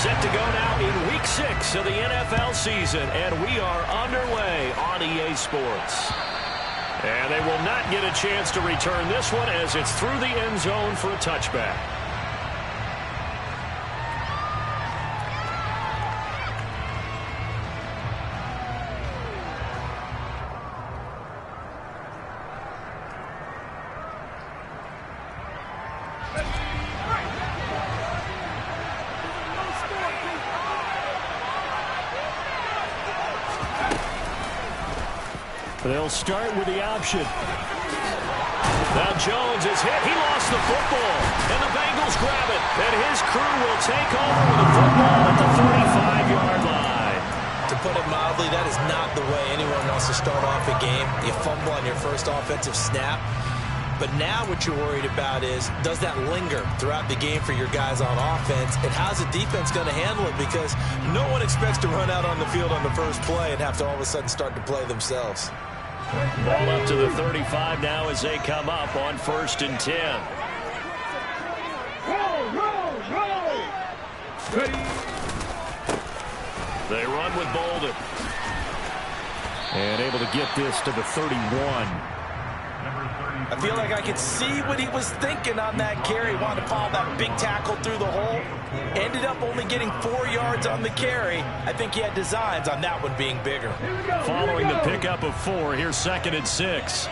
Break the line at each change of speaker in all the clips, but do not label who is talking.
Set to go now in Week 6 of the NFL season, and we are underway on EA Sports. And they will not get a chance to return this one as it's through the end zone for a touchback. They'll start with the option. Now Jones is hit. He lost the football. And the Bengals grab it. And his crew will take over with the football at the 35-yard line.
To put it mildly, that is not the way anyone wants to start off a game. You fumble on your first offensive snap. But now what you're worried about is, does that linger throughout the game for your guys on offense? And how's the defense going to handle it? Because no one expects to run out on the field on the first play and have to all of a sudden start to play themselves.
Ball up to the 35 now as they come up on 1st and 10. They run with Bolden. And able to get this to the 31.
I feel like I could see what he was thinking on that carry. Wanted to follow that big tackle through the hole. Ended up only getting 4 yards on the carry. I think he had designs on that one being bigger.
Following the pickup of 4, here's 2nd and 6.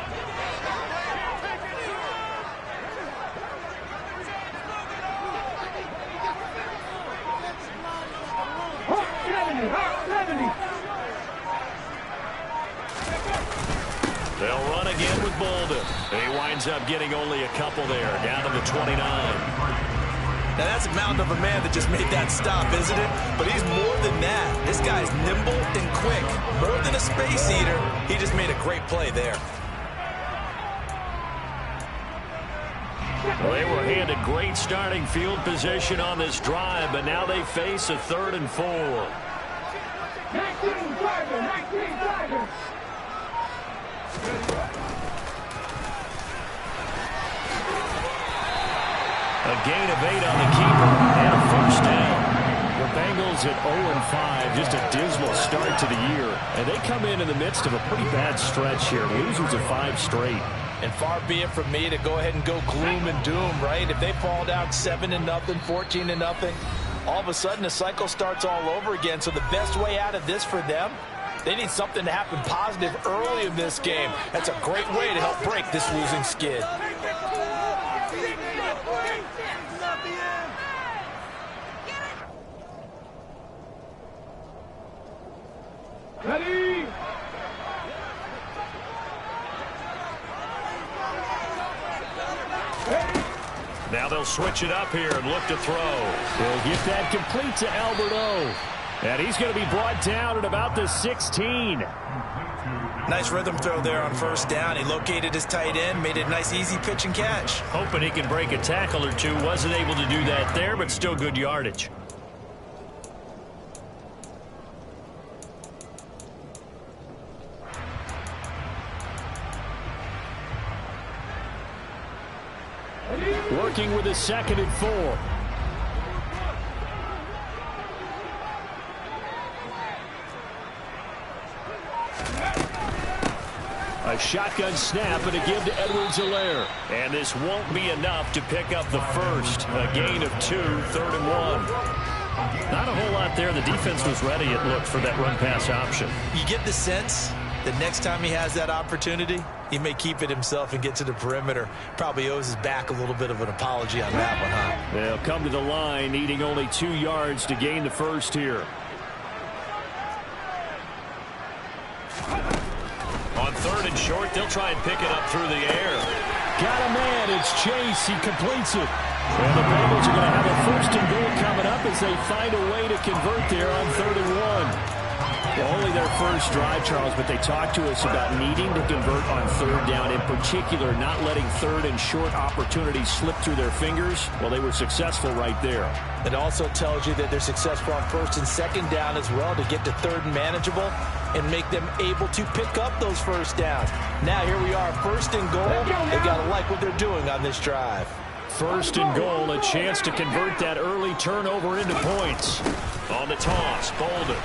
They'll run again with Bolden. And he winds up getting only a couple there, down to the 29.
Now that's a mountain of a man that just made that stop, isn't it? But he's more than that. This guy's nimble and quick. More than a space eater. He just made a great play there.
Well, they were handed great starting field position on this drive, but now they face a 3rd and 4.
19 Tigers.
A gain of 8 on the keeper and a 1st down. The Bengals at 0-5, just a dismal start to the year. And they come in the midst of a pretty bad stretch here. Losers of 5 straight.
And far be it from me to go ahead and go gloom and doom, right? If they fall down 7-0, 14-0, all of a sudden the cycle starts all over again. So the best way out of this for them, they need something to happen positive early in this game. That's a great way to help break this losing skid.
Ready?
Now they'll switch it up here and look to throw. They'll get that complete to Alberto. And he's going to be brought down at about the 16.
Nice rhythm throw there on 1st down. He located his tight end, made it a nice easy pitch and catch.
Hoping he can break a tackle or two. Wasn't able to do that there, but still good yardage. Working with a 2nd and 4. A shotgun snap and a give to Edwards-Helaire. And this won't be enough to pick up the 1st. A gain of 2, 3rd and 1. Not a whole lot there. The defense was ready, it looked, for that run-pass option.
You get the sense that next time he has that opportunity, he may keep it himself and get to the perimeter. Probably owes his back a little bit of an apology on that one, huh?
They'll come to the line, needing only 2 yards to gain the 1st here. On 3rd and short, they'll try and pick it up through the air. Got a man. It's Chase. He completes it. And the Bengals are going to have a 1st and goal coming up as they find a way to convert there on 3rd and 1. Well, only their first drive, Charles, but they talked to us about needing to convert on 3rd down, in particular not letting 3rd and short opportunities slip through their fingers. Well, they were successful right there.
It also tells you that they're successful on 1st and 2nd down as well to get to 3rd and manageable and make them able to pick up those 1st downs. Now here we are, 1st and goal. They got to like what they're doing on this drive.
First and goal, a chance to convert that early turnover into points. On the toss, Bolden.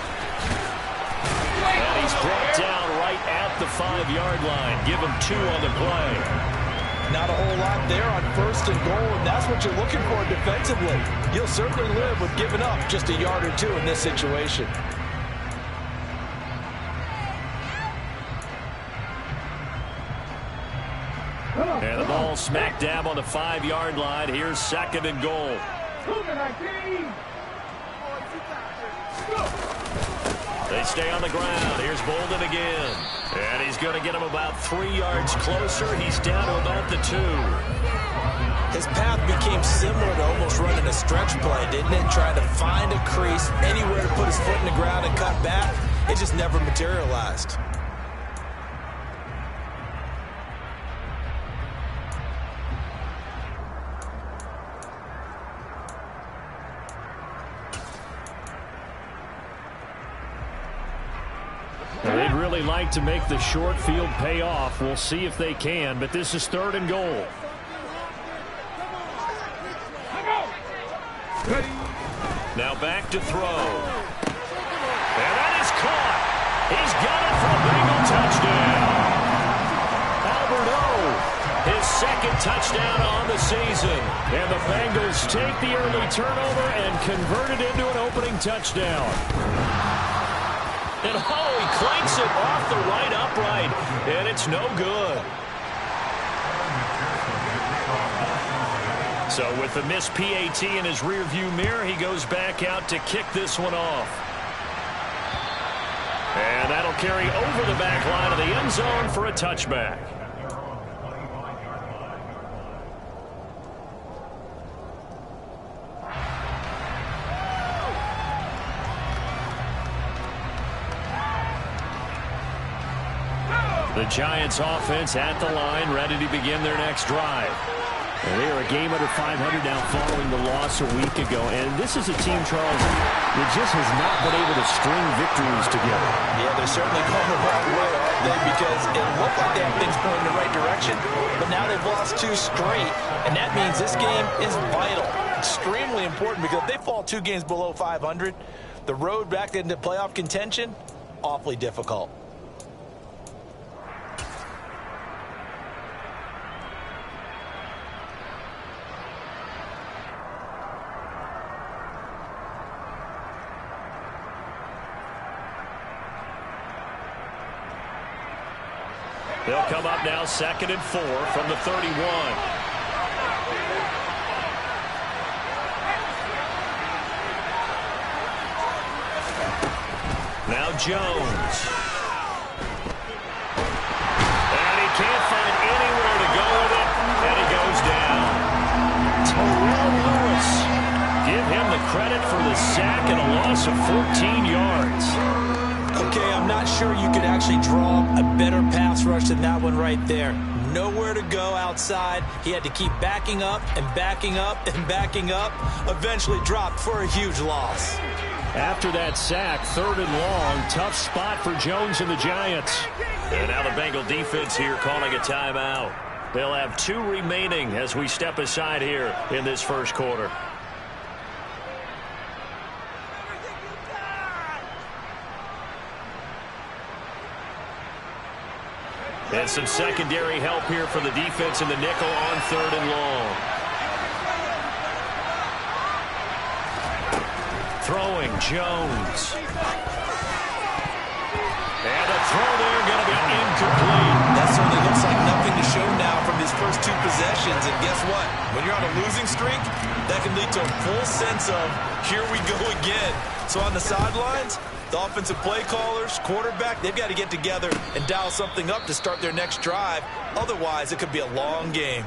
And he's brought down right at the 5-yard line. Give him 2 on the play.
Not a whole lot there on first and goal, and that's what you're looking for defensively. You'll certainly live with giving up just a yard or 2 in this situation.
And the ball smack dab on the 5-yard line. Here's second and goal. They stay on the ground. Here's Bolden again. And he's going to get him about 3 yards closer. He's down to about the 2.
His path became similar to almost running a stretch play, didn't it? Trying to find a crease, anywhere to put his foot in the ground and cut back. It just never materialized.
They'd really like to make the short field pay off. We'll see if they can, but this is third and goal. Now back to throw. And that is caught. He's got it for a Bengal touchdown. Albert O, his second touchdown on the season. And the Bengals take the early turnover and convert it into an opening touchdown. And oh, he clanks it off the right upright, and it's no good. So with the missed PAT in his rearview mirror, he goes back out to kick this one off. And that'll carry over the back line of the end zone for a touchback. The Giants offense at the line, ready to begin their next drive. And they are a game under 500 now following the loss a week ago. And this is a team, Charles, that just has not been able to string victories together.
Yeah, they're certainly going the wrong way, aren't they? Because it looked like they had things going in the right direction. But now they've lost 2 straight. And that means this game is vital. Extremely important, because if they fall 2 games below 500, the road back into playoff contention, awfully difficult.
They'll come up now, 2nd and 4 from the 31. Now Jones. And he can't find anywhere to go with it, and he goes down. Terrell Lewis. Give him the credit for the sack and a loss of 14 yards.
Okay, I'm not sure you could actually draw a better pass rush than that one right there. Nowhere to go outside. He had to keep backing up and backing up and backing up. Eventually dropped for a huge loss.
After that sack, 3rd and long, tough spot for Jones and the Giants. And now the Bengal defense here calling a timeout. They'll have 2 remaining as we step aside here in this first quarter. And some secondary help here for the defense in the nickel on 3rd and long. Throwing, Jones. And a throw there going to be incomplete.
That certainly looks like nothing to show now from his first 2 possessions. And guess what? When you're on a losing streak, that can lead to a full sense of, here we go again. So on the sidelines, the offensive play callers, quarterback, they've got to get together and dial something up to start their next drive. Otherwise, it could be a long game.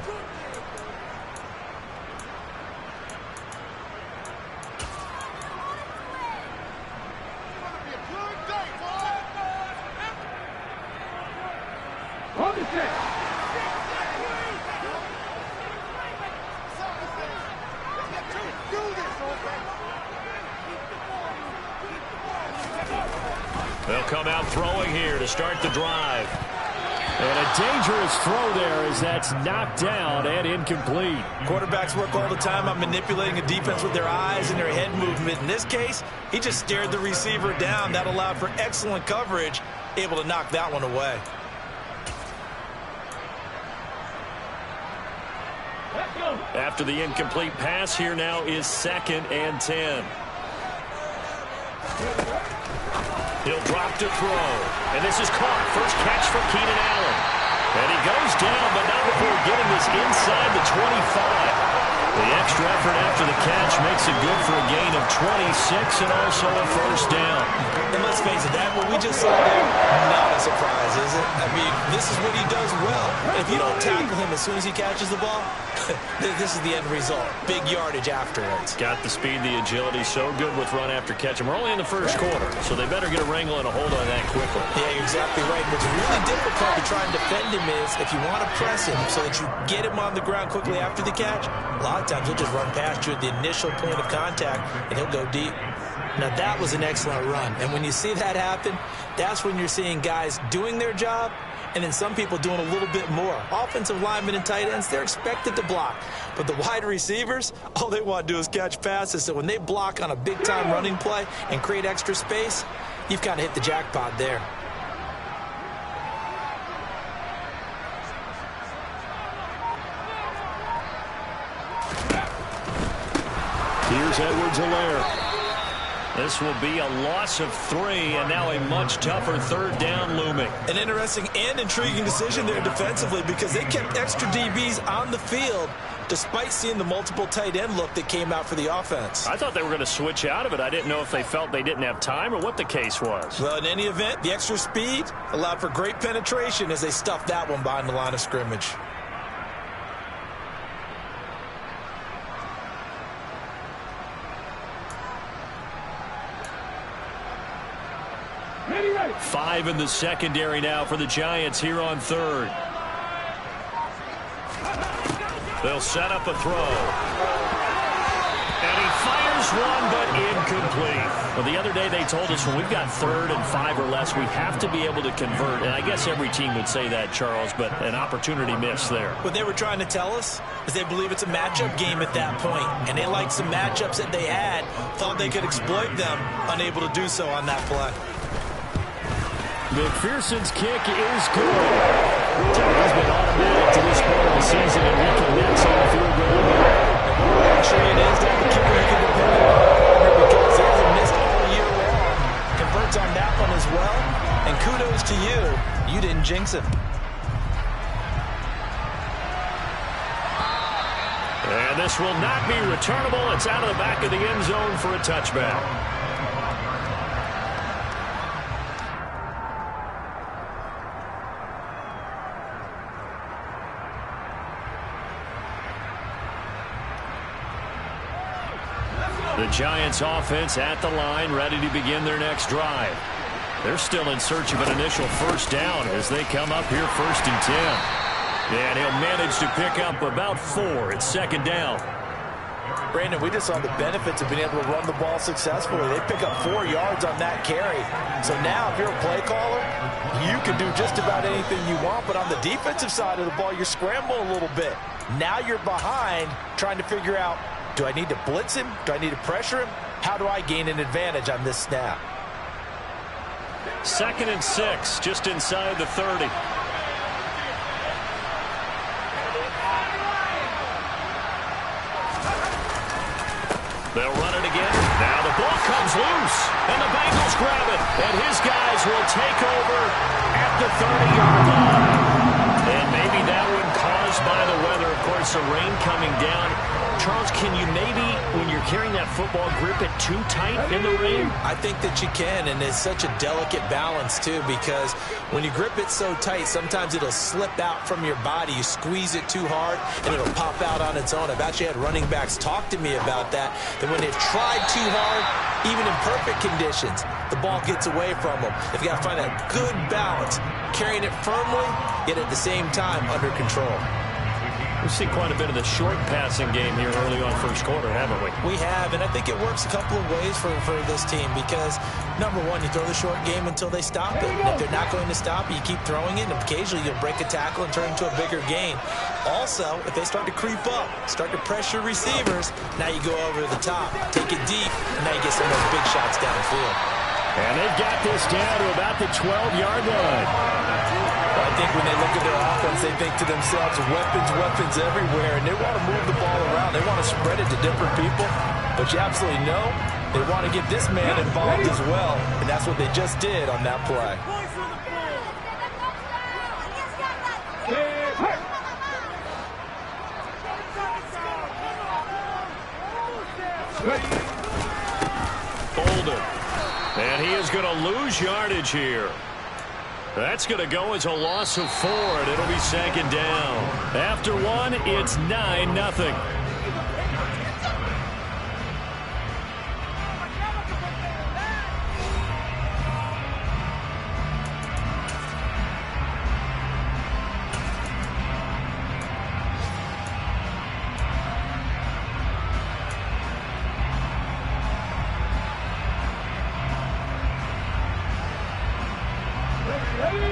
They'll come out throwing here to start the drive. And a dangerous throw there as that's knocked down and incomplete.
Quarterbacks work all the time on manipulating a defense with their eyes and their head movement. In this case, he just stared the receiver down. That allowed for excellent coverage, able to knock that one away.
After the incomplete pass, here now is 2nd and 10. He'll drop to throw. And this is caught. First catch for Keenan Allen. And he goes down, but not before getting this inside the 25. The extra effort after the catch makes it good for a gain of 26 and also a first down.
And let's face it, that what we just saw there, not a surprise, is it? I mean, this is what he does well. If you don't tackle him as soon as he catches the ball, this is the end result. Big yardage afterwards.
Got the speed, the agility, so good with run after catch. And we're only in the first quarter, so they better get a wrangle and a hold on that quickly.
Yeah, you're exactly right. What's really difficult to try and defend him is if you want to press him so that you get him on the ground quickly after the catch, a lot of times he'll just run past you at the initial point of contact, and he'll go deep. Now, that was an excellent run. And when you see that happen, that's when you're seeing guys doing their job and then some people doing a little bit more. Offensive linemen and tight ends, they're expected to block. But the wide receivers, all they want to do is catch passes. So when they block on a big-time running play and create extra space, you've kind of hit the jackpot there.
Here's Edwards-Helaire. This will be a loss of 3, and now a much tougher 3rd down looming.
An interesting and intriguing decision there defensively because they kept extra DBs on the field despite seeing the multiple tight end look that came out for the offense.
I thought they were going to switch out of it. I didn't know if they felt they didn't have time or what the case was.
Well, in any event, the extra speed allowed for great penetration as they stuffed that one behind the line of scrimmage.
Ready.
5 in the secondary now for the Giants here on 3rd. They'll set up a throw. And he fires one, but incomplete. Well, the other day they told us when we've got 3rd and 5 or less, we have to be able to convert. And I guess every team would say that, Charles, but an opportunity missed there.
What they were trying to tell us is they believe it's a matchup game at that point. And they liked some matchups that they had, thought they could exploit them, unable to do so on that play.
McPherson's kick is good. He's been automatic to this point of the season, and he can net some field goal.
Actually, it is to have a kicker you can depend on because he hasn't missed all year long. Converts on that one as well. And kudos to you. You didn't jinx him.
And this will not be returnable. It's out of the back of the end zone for a touchback. The Giants offense at the line, ready to begin their next drive. They're still in search of an initial first down as they come up here 1st and 10. And he'll manage to pick up about 4. It's 2nd down.
Brandon, we just saw the benefits of being able to run the ball successfully. They pick up 4 yards on that carry. So now if you're a play caller, you can do just about anything you want. But on the defensive side of the ball, you're scrambling a little bit. Now you're behind trying to figure out, do I need to blitz him? Do I need to pressure him? How do I gain an advantage on this snap?
2nd and 6, just inside the 30. They'll run it again. Now the ball comes loose, and the Bengals grab it. And his guys will take over at the 30-yard line. And maybe that one caused by the weather. Of course, the rain coming down. Charles, can you maybe, when you're carrying that football, grip it too tight in the rain?
I think that you can, and it's such a delicate balance, too, because when you grip it so tight, sometimes it'll slip out from your body. You squeeze it too hard, and it'll pop out on its own. I've actually had running backs talk to me about that when they've tried too hard, even in perfect conditions, the ball gets away from them. They've got to find a good balance, carrying it firmly, yet at the same time under control.
We've seen quite a bit of the short passing game here early on first quarter, haven't we?
We have, and I think it works a couple of ways for this team because, number one, you throw the short game until they stop it. And if they're not going to stop it, you keep throwing it, and occasionally you'll break a tackle and turn into a bigger gain. Also, if they start to creep up, start to pressure receivers, now you go over the top, take it deep, and now you get some of those big shots downfield.
And they've got this down to about the 12-yard line.
I think when they look at their offense, they think to themselves, weapons everywhere, and they want to move the ball around. They want to spread it to different people, but you absolutely know they want to get this man involved as well, and that's what they just did on that play.
Bolden. And he is going to lose yardage here. That's going to go as a loss of 4, and it'll be second down. After one, it's 9-0.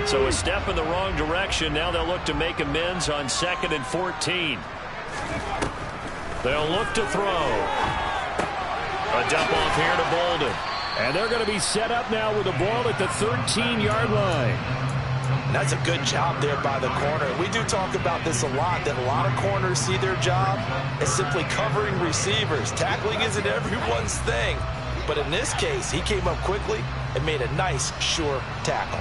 So a step in the wrong direction. Now they'll look to make amends on 2nd and 14. They'll look to throw. A dump off here to Bolden. And they're going to be set up now with the ball at the 13-yard line.
That's a good job there by the corner. We do talk about this a lot, that a lot of corners see their job as simply covering receivers. Tackling isn't everyone's thing. But in this case, he came up quickly and made a nice, sure tackle.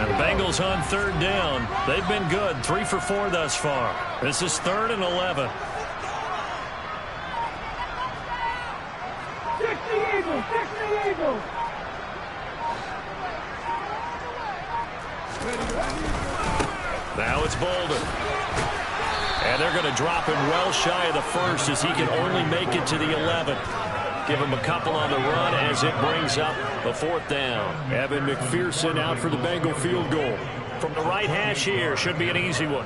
And the Bengals on 3rd down. They've been good, 3 for 4 thus far. This is 3rd and 11. Now it's Bolden. And they're going to drop him well shy of the 1st as he can only make it to the 11th. Give him a couple on the run as it brings up a 4th down. Evan McPherson out for the Bengal field goal. From the right hash here, should be an easy one.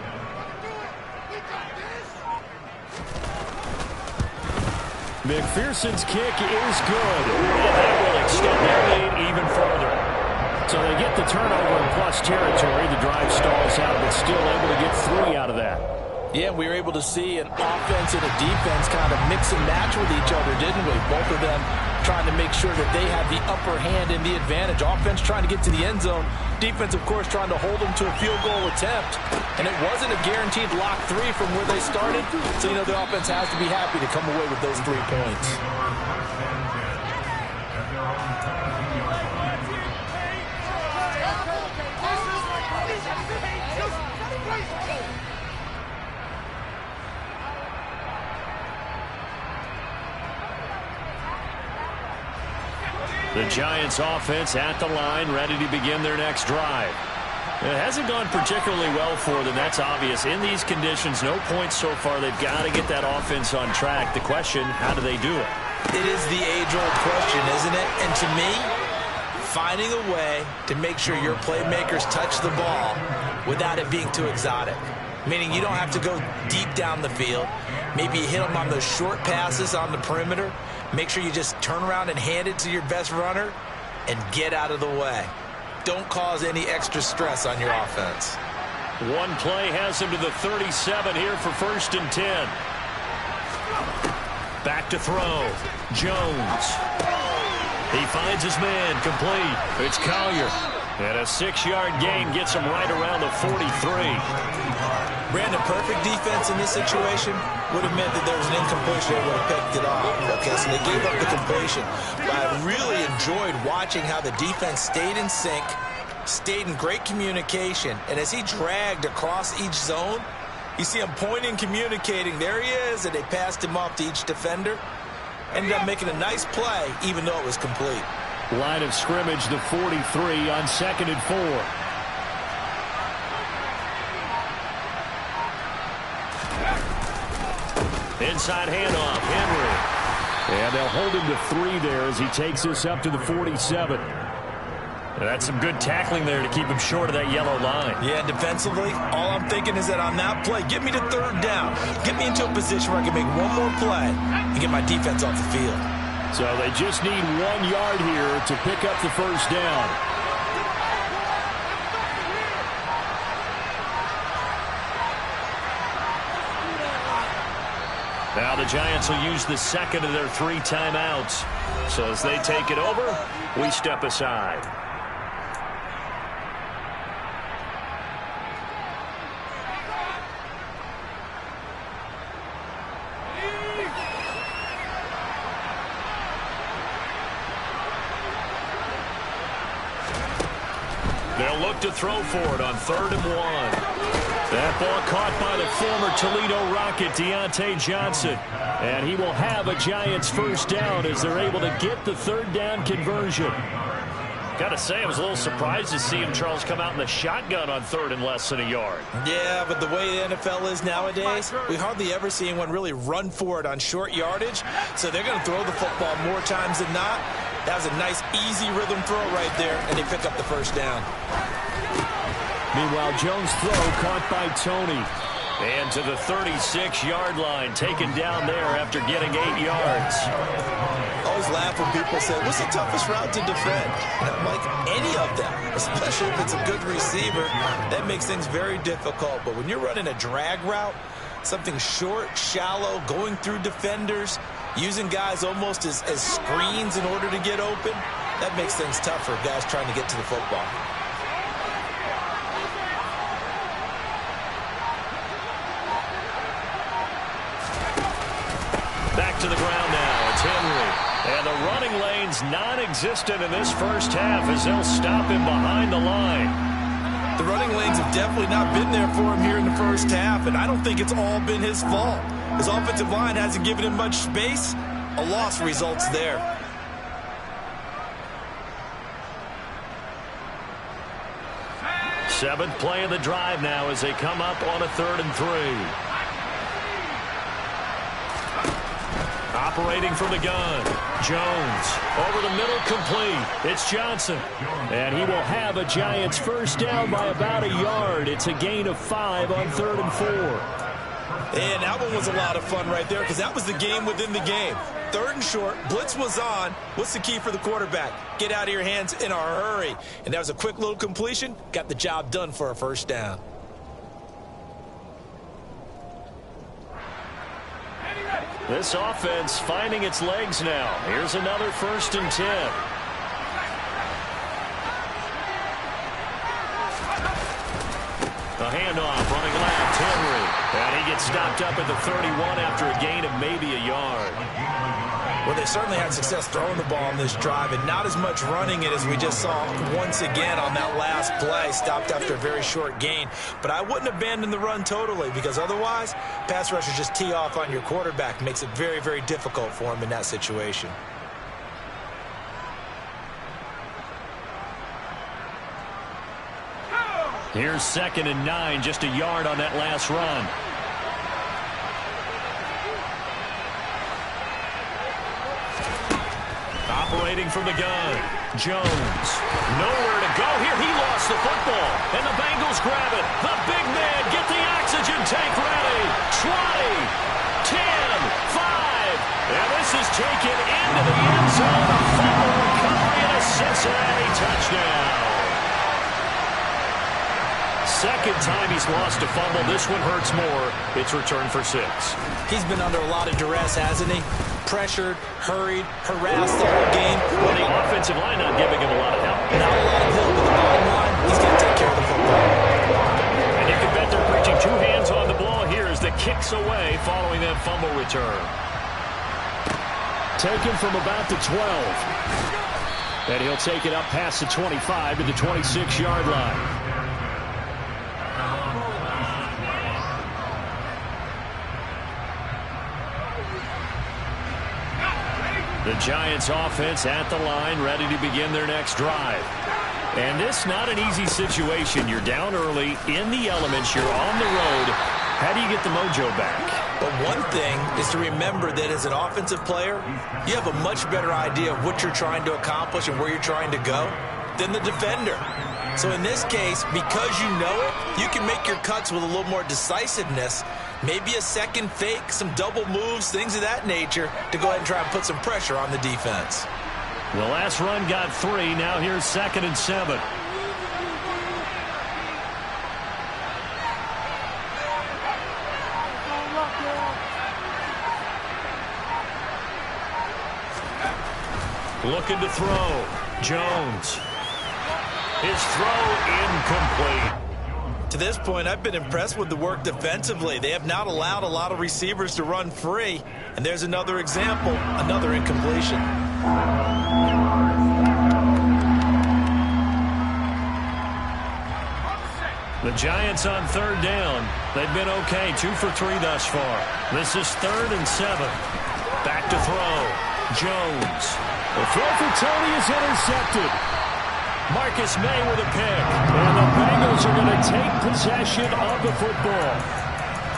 McPherson's kick is good. And that will extend their lead even further. So they get the turnover in plus territory. The drive stalls out, but still able to get 3 out of that.
Yeah, we were able to see an offense and a defense kind of mix and match with each other, didn't we? Both of them trying to make sure that they have the upper hand and the advantage. Offense trying to get to the end zone. Defense, of course, trying to hold them to a field goal attempt. And it wasn't a guaranteed lock 3 from where they started. So, you know, the offense has to be happy to come away with those 3 points.
The Giants offense at the line, ready to begin their next drive. It hasn't gone particularly well for them, that's obvious. In these conditions, no points so far. They've got to get that offense on track. The question, how do they do it?
It is the age-old question, isn't it? And to me, finding a way to make sure your playmakers touch the ball without it being too exotic. Meaning you don't have to go deep down the field. Maybe you hit them on those short passes on the perimeter. Make sure you just turn around and hand it to your best runner and get out of the way. Don't cause any extra stress on your offense.
One play has him to the 37 here for 1st and 10. Back to throw. Jones. He finds his man complete. It's Collier. And a 6-yard gain gets him right around the 43.
Brandon, perfect defense in this situation would have meant that there was an incompletion. They would have picked it off. Okay, so they gave up the completion. But I really enjoyed watching how the defense stayed in sync, stayed in great communication, and as he dragged across each zone, you see him pointing, communicating. There he is, and they passed him off to each defender. Ended up making a nice play, even though it was complete.
Line of scrimmage, the 43 on 2nd and 4. Inside handoff, Henry. And they'll hold him to 3 there as he takes this up to the 47. That's some good tackling there to keep him short of that yellow line.
Yeah, defensively, all I'm thinking is that on that play, get me to 3rd down. Get me into a position where I can make one more play and get my defense off the field.
So they just need 1 yard here to pick up the 1st down. Now the Giants will use the 2nd of their 3 timeouts. So as they take it over, we step aside. They'll look to throw for it on 3rd and 1. That ball caught by the former Toledo Rocket, Deontay Johnson. And he will have a Giants 1st down as they're able to get the 3rd down conversion. Got to say, I was a little surprised to see him, Charles, come out in the shotgun on 3rd and less than a yard.
Yeah, but the way the NFL is nowadays, we hardly ever see anyone really run for it on short yardage. So they're going to throw the football more times than not. That was a nice, easy rhythm throw right there, and they pick up the 1st down.
Meanwhile, Jones' throw caught by Tony. And to the 36-yard line, taken down there after getting 8 yards.
I always laugh when people say, what's the toughest route to defend? And I'm like, any of them, especially if it's a good receiver. That makes things very difficult. But when you're running a drag route, something short, shallow, going through defenders, using guys almost as screens in order to get open, that makes things tough for guys trying to get to the football.
Back to the ground now. It's Henry. And the running lane's non-existent in this 1st half as they'll stop him behind the line.
The running lanes have definitely not been there for him here in the 1st half, and I don't think it's all been his fault. His offensive line hasn't given him much space. A loss results there.
Seventh play of the drive now as they come up on a 3rd and 3. Operating from the gun. Jones over the middle, complete. It's Johnson. And he will have a Giants 1st down by about a yard. It's a gain of 5 on 3rd and 4.
And that one was a lot of fun right there because that was the game within the game. 3rd and short, blitz was on. What's the key for the quarterback? Get out of your hands in a hurry. And that was a quick little completion. Got the job done for a 1st down.
This offense finding its legs now. Here's another 1st and 10. A handoff running left, Henry. And he gets stopped up at the 31 after a gain of maybe a yard.
Well, they certainly had success throwing the ball on this drive and not as much running it as we just saw once again on that last play. Stopped after a very short gain. But I wouldn't abandon the run totally because otherwise, pass rushers just tee off on your quarterback. Makes it very, very difficult for him in that situation.
Here's 2nd and 9, just a yard on that last run. Operating from the gun, Jones. Nowhere to go here. He lost the football, and the Bengals grab it. The big man, get the oxygen tank ready. 20, 10, 5. And this is taken into the end zone. A fumble recovery and a Cincinnati touchdown. 2nd time he's lost a fumble. This one hurts more. It's returned for 6.
He's been under a lot of duress, hasn't he? Pressured, hurried, harassed the whole game.
Well, the offensive line not giving him a lot of help.
Not a lot of help, but the bottom line, he's going to take care of the football.
And you can bet they're preaching 2 hands on the ball here as the kicks away following that fumble return. Taken from about the 12. And he'll take it up past the 25 to the 26-yard line. The The Giants offense at the line, ready to begin their next drive. And this not an easy situation. You're down early, in the elements, you're on the road. How do you get the mojo back?
But one thing is to remember that as an offensive player, you have a much better idea of what you're trying to accomplish and where you're trying to go than the defender. So in this case, because you know it, you can make your cuts with a little more decisiveness, maybe a second fake, some double moves, things of that nature, to go ahead and try and put some pressure on the defense.
The last run got 3. Now here's 2nd and 7. Looking to throw. Jones. His throw incomplete.
To this point, I've been impressed with the work defensively. They have not allowed a lot of receivers to run free. And there's another example, another incompletion.
The Giants on 3rd down. They've been okay, 2 for 3 thus far. This is 3rd and 7. Back to throw. Jones. The throw for Tony is intercepted. Marcus May with a pick. And the Bengals are going to take possession of the football.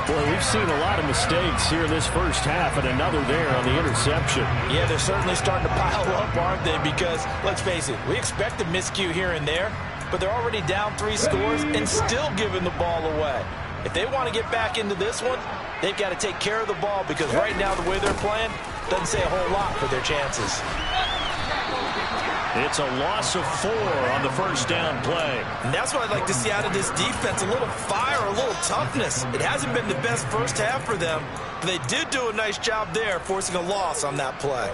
Boy, we've seen a lot of mistakes here in this first half, and another there on the interception.
Yeah, they're certainly starting to pile up, aren't they? Because, let's face it, we expect a miscue here and there, but they're already down 3 scores and still giving the ball away. If they want to get back into this one, they've got to take care of the ball, because right now the way they're playing doesn't say a whole lot for their chances.
It's a loss of 4 on the first down play.
And that's what I'd like to see out of this defense, a little fire, a little toughness. It hasn't been the best first half for them, but they did do a nice job there, forcing a loss on that play.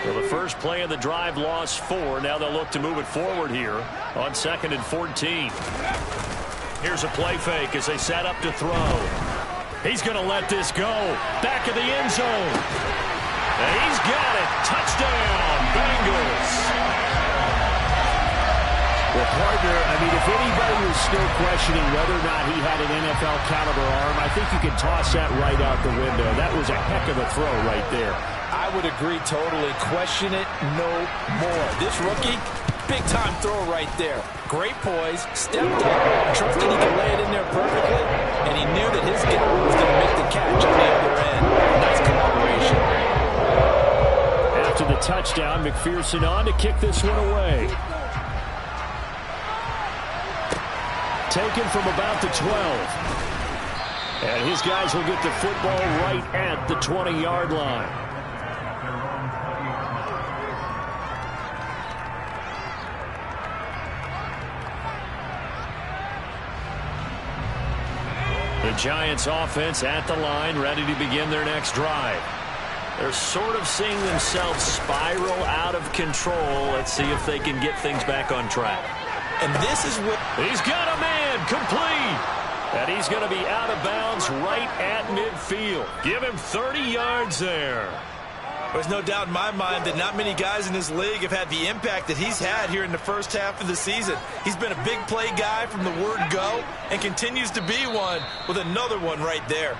Well, the first play of the drive lost 4. Now they'll look to move it forward here on 2nd and 14. Here's a play fake as they set up to throw. He's going to let this go. Back of the end zone. And he's got it. Touchdown, Bengals. Well, partner, I mean, if anybody was still questioning whether or not he had an NFL caliber arm, I think you can toss that right out the window. That was a heck of a throw right there.
I would agree totally. Question it no more. This rookie, big-time throw right there. Great poise, stepped up, trusted he could lay it in there perfectly, and he knew that his guy was going to make the catch on the other end. Nice collaboration.
After the touchdown, McPherson on to kick this one away. Taken from about the 12. And his guys will get the football right at the 20-yard line. The Giants offense at the line, ready to begin their next drive. They're sort of seeing themselves spiral out of control. Let's see if they can get things back on track.
And this is what...
He's got a man complete. And he's going to be out of bounds right at midfield. Give him 30 yards there.
There's no doubt in my mind that not many guys in this league have had the impact that he's had here in the first half of the season. He's been a big play guy from the word go and continues to be one with another one right there.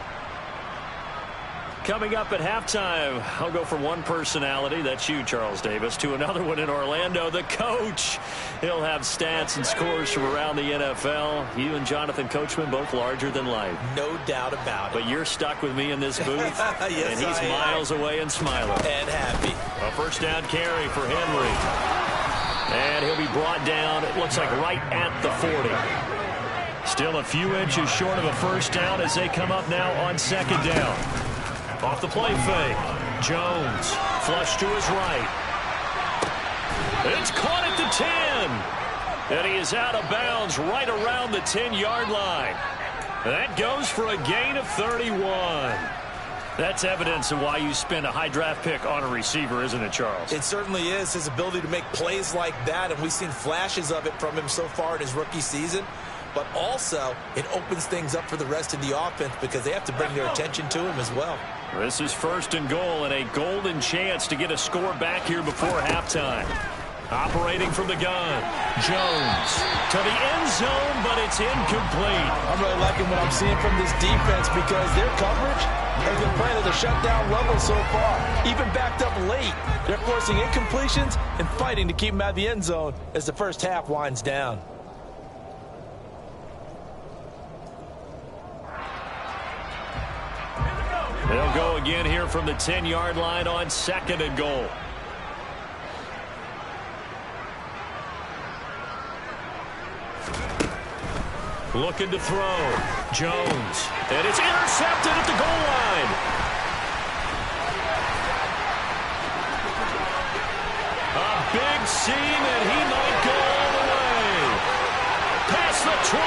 Coming up at halftime, I'll go from one personality, that's you, Charles Davis, to another one in Orlando, the coach. He'll have stats and scores from around the NFL. You and Jonathan Coachman, both larger than life.
No doubt about it.
But you're stuck with me in this booth,
yes,
and he's miles away and smiling.
And happy.
A first down carry for Henry. And he'll be brought down, it looks like right at the 40. Still a few inches short of a first down as they come up now on 2nd down. Off the play fake. Jones. Flush to his right. It's caught at the 10. And he is out of bounds right around the 10-yard line. That goes for a gain of 31. That's evidence of why you spend a high draft pick on a receiver, isn't it, Charles?
It certainly is. His ability to make plays like that, and we've seen flashes of it from him so far in his rookie season. But also, it opens things up for the rest of the offense because they have to bring their attention to him as well.
This is 1st and goal and a golden chance to get a score back here before halftime. Operating from the gun. Jones to the end zone, but it's incomplete.
I'm really liking what I'm seeing from this defense because their coverage has been playing at a shutdown level so far. Even backed up late, they're forcing incompletions and fighting to keep them out of the end zone as the first half winds down.
They'll go again here from the 10-yard line on 2nd and goal. Looking to throw. Jones. And it's intercepted at the goal line. A big seam, and he might go all the way. Past the 20.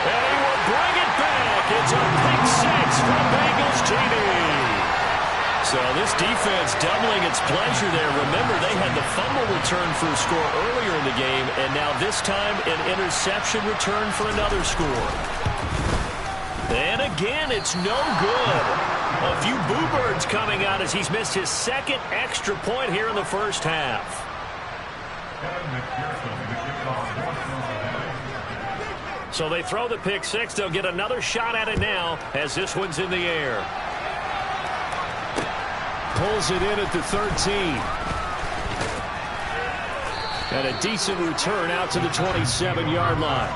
And he will bring it back. It's a pick six from Bengals TD. So this defense doubling its pleasure there. Remember, they had the fumble return for a score earlier in the game, and now this time an interception return for another score. And again, it's no good. A few boo birds coming out as he's missed his second extra point here in the first half. So they throw the pick six. They'll get another shot at it now as this one's in the air. Pulls it in at the 13. And a decent return out to the 27-yard line.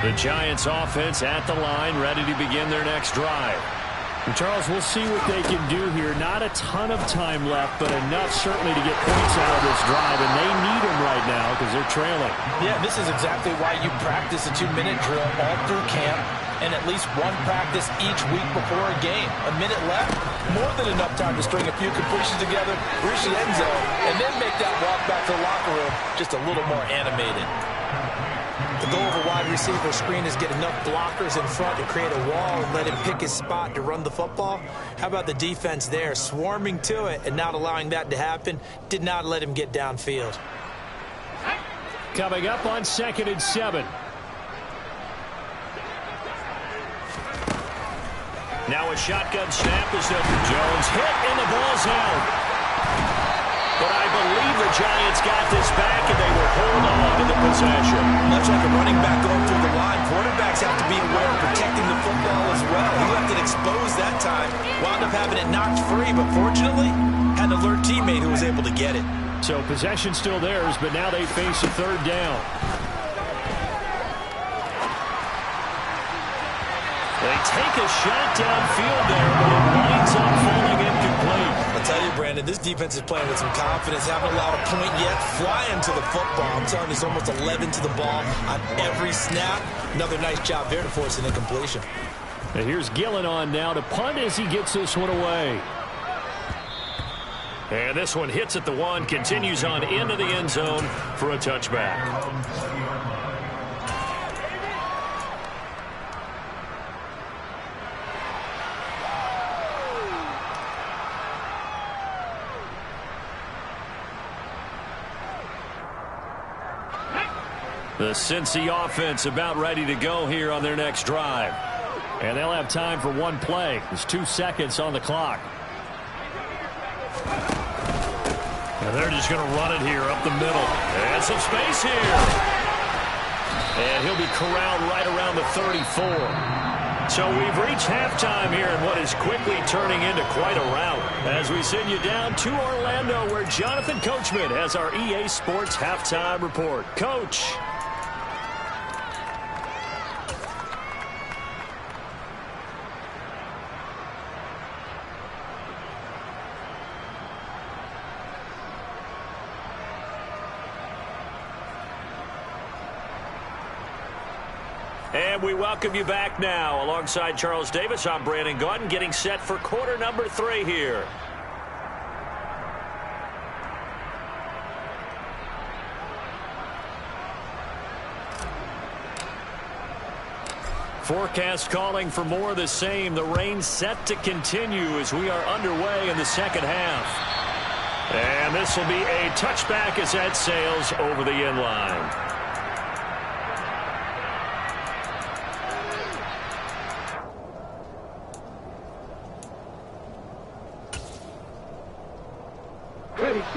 The Giants offense at the line, ready to begin their next drive. And Charles, we'll see what they can do here. Not a ton of time left, but enough certainly to get points out of this drive, and they need them right now because they're trailing.
Yeah, this is exactly why you practice a 2-minute drill all through camp and at least one practice each week before a game. A minute left, more than enough time to string a few completions together, reach the end zone, and then make that walk back to the locker room just a little more animated. The goal of a wide receiver screen is get enough blockers in front to create a wall and let him pick his spot to run the football. How about the defense there, swarming to it and not allowing that to happen? Did not let him get downfield.
Coming up on 2nd and 7. Now a shotgun snap is up. Jones hit and the ball's out. But I believe the Giants got this back, and they will hold on to the possession.
Much like a running back going through the line, quarterbacks have to be aware of protecting the football as well. He left it exposed that time, wound up having it knocked free, but fortunately, had an alert teammate who was able to get it.
So possession still theirs, but now they face a 3rd down. They take a shot downfield there, but it winds up falling incomplete.
I'll tell you, Brandon, this defense is playing with some confidence. Haven't allowed a point yet. Flying to the football. I'm telling you, it's almost 11 to the ball on every snap. Another nice job there to force an incompletion.
And here's Gillen on now to punt as he gets this one away. And this one hits at the 1, continues on into the end zone for a touchback. The Cincy offense about ready to go here on their next drive. And they'll have time for one play. There's 2 seconds on the clock. And they're just going to run it here up the middle. And some space here. And he'll be corralled right around the 34. So we've reached halftime here in what is quickly turning into quite a rout. As we send you down to Orlando, where Jonathan Coachman has our EA Sports Halftime Report. Coach. And we welcome you back now. Alongside Charles Davis, I'm Brandon Gaudin, getting set for quarter number 3 here. Forecast calling for more of the same. The rain set to continue as we are underway in the second half. And this will be a touchback as that sails over the end line.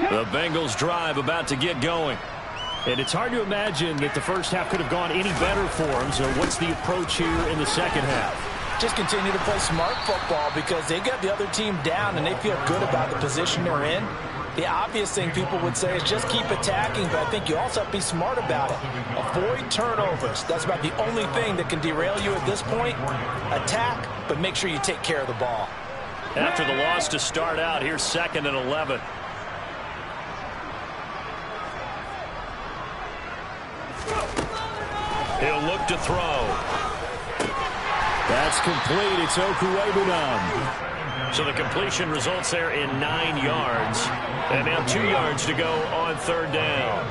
The Bengals drive about to get going. And it's hard to imagine that the first half could have gone any better for them. So what's the approach here in the second half?
Just continue to play smart football because they got the other team down and they feel good about the position they're in. The obvious thing people would say is just keep attacking, but I think you also have to be smart about it. Avoid turnovers. That's about the only thing that can derail you at this point. Attack, but make sure you take care of the ball.
After the loss to start out, here's 2nd and 11. He'll look to throw. That's complete. It's Okuwebunam. So the completion results there in 9 yards. And now 2 yards to go on 3rd down.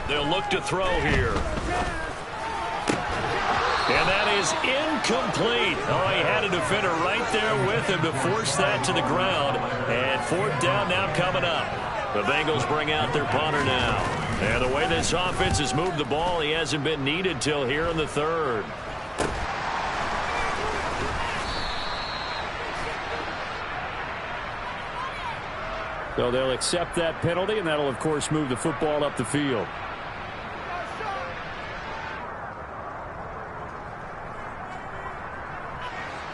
They'll look to throw here. And that is incomplete. Oh, he had a defender right there with him to force that to the ground. And 4th down now coming up. The Bengals bring out their punter now. And the way this offense has moved the ball, he hasn't been needed till here in the 3rd. So they'll accept that penalty, and that'll, of course, move the football up the field.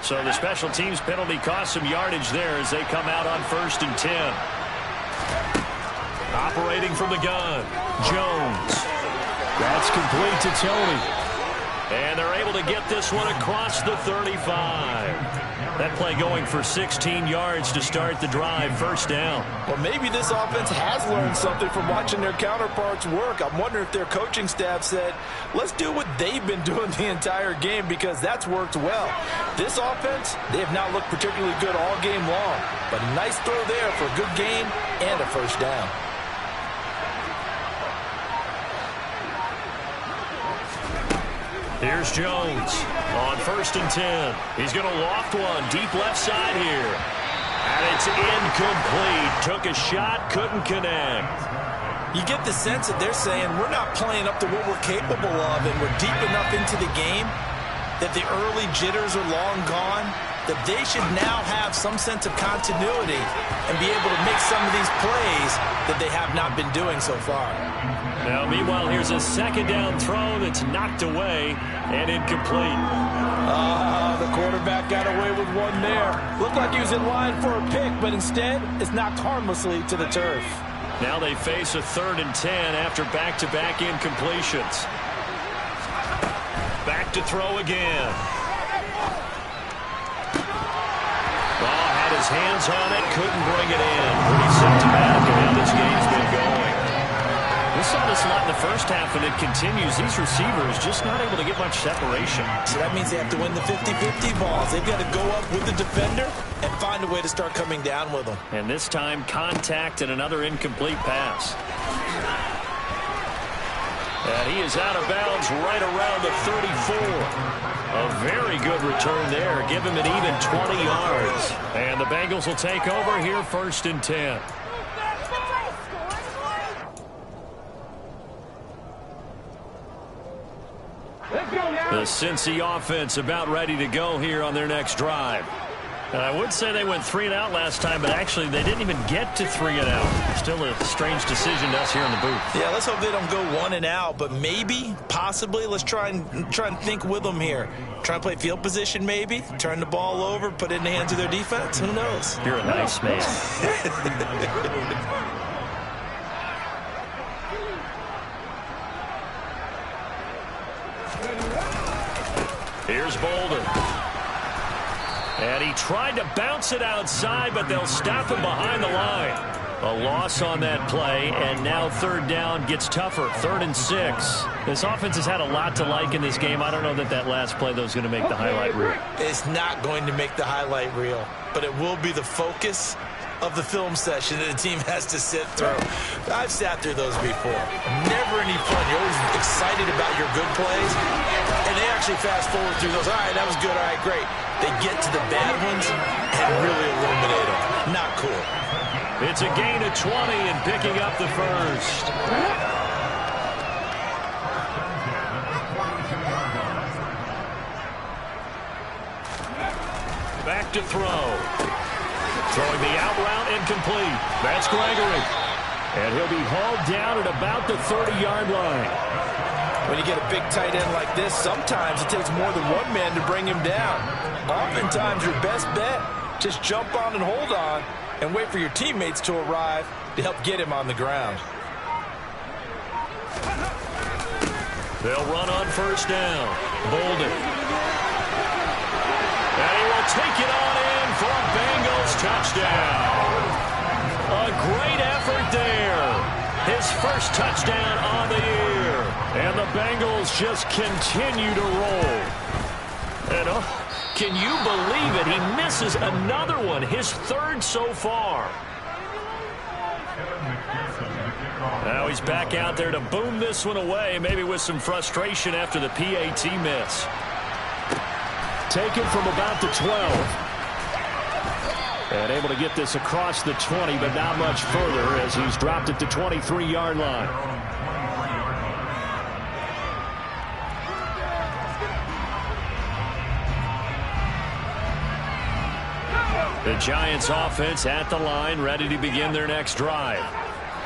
So the special teams penalty cost some yardage there as they come out on 1st and 10. Operating from the gun, Jones. That's complete to Tony. And they're able to get this one across the 35. That play going for 16 yards to start the drive, 1st down.
Well, maybe this offense has learned something from watching their counterparts work. I'm wondering if their coaching staff said, let's do what they've been doing the entire game because that's worked well. This offense, they have not looked particularly good all game long. But a nice throw there for a good gain and a 1st down.
Here's Jones on 1st and 10. He's going to loft one deep left side here. And it's incomplete. Took a shot, couldn't connect.
You get the sense that they're saying we're not playing up to what we're capable of and we're deep enough into the game that the early jitters are long gone, that they should now have some sense of continuity and be able to make some of these plays that they have not been doing so far.
Now, meanwhile, here's a 2nd down throw that's knocked away and incomplete.
The quarterback got away with one there. Looked like he was in line for a pick, but instead it's knocked harmlessly to the turf.
Now they face a 3rd and 10 after back-to-back incompletions. Back to throw again. Had his hands on it, couldn't bring it in. Pretty symptomatic of how this game's been going. We saw this a lot in the first half, and it continues. These receivers just not able to get much separation.
So that means they have to win the 50-50 balls. They've got to go up with the defender and find a way to start coming down with them.
And this time, contact and another incomplete pass. And he is out of bounds right around the 34. A very good return there. Give him an even 20 yards. And the Bengals will take over here 1st and 10. The Cincy offense about ready to go here on their next drive. And I would say they went 3 and out last time, but actually they didn't even get to 3 and out. Still a strange decision to us here in the booth.
Yeah, let's hope they don't go 1 and out, but maybe, possibly, let's try and think with them here. Try and play field position maybe, turn the ball over, put it in the hands of their defense. Who knows?
You're a nice man. Here's Bolden. And he tried to bounce it outside, but they'll stop him behind the line. A loss on that play, and now 3rd down gets tougher. 3rd and 6. This offense has had a lot to like in this game. I don't know that last play, though, is going to make the highlight reel.
It's not going to make the highlight reel, but it will be the focus of the film session that the team has to sit through. I've sat through those before. Never any fun. You're always excited about your good plays, and they actually fast forward through those. All right, that was good. All right, great.
They get to the bad ones and really eliminate them. Not cool.
It's a gain of 20 and picking up the first. Back to throw. Throwing the out route incomplete. That's Gregory. And he'll be hauled down at about the 30-yard line.
When you get a big tight end like this, sometimes it takes more than one man to bring him down. Oftentimes, your best bet, just jump on and hold on and wait for your teammates to arrive to help get him on the ground.
They'll run on first down. Bolden. And he will take it on in for a Bengals touchdown. A great effort there. His first touchdown on the year. And the Bengals just continue to roll. And can you believe it? He misses another one, his third so far. Now he's back out there to boom this one away, maybe with some frustration after the PAT miss. Taken from about the 12. And able to get this across the 20, but not much further as he's dropped at the 23-yard line. The Giants offense at the line, ready to begin their next drive.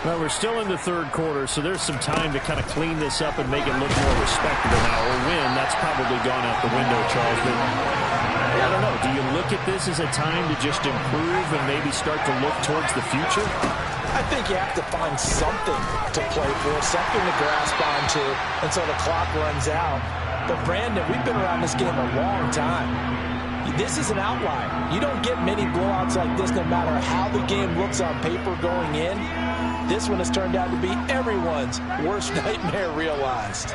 Well, we're still in the third quarter, so there's some time to kind of clean this up and make it look more respectable now. Or win, that's probably gone out the window, Charles. But I don't know. Do you look at this as a time to just improve and maybe start to look towards the future?
I think you have to find something to play for, something to grasp onto until the clock runs out. But, Brandon, we've been around this game a long time. This is an outlier. You don't get many blowouts like this no matter how the game looks on paper going in. This one has turned out to be everyone's worst nightmare realized.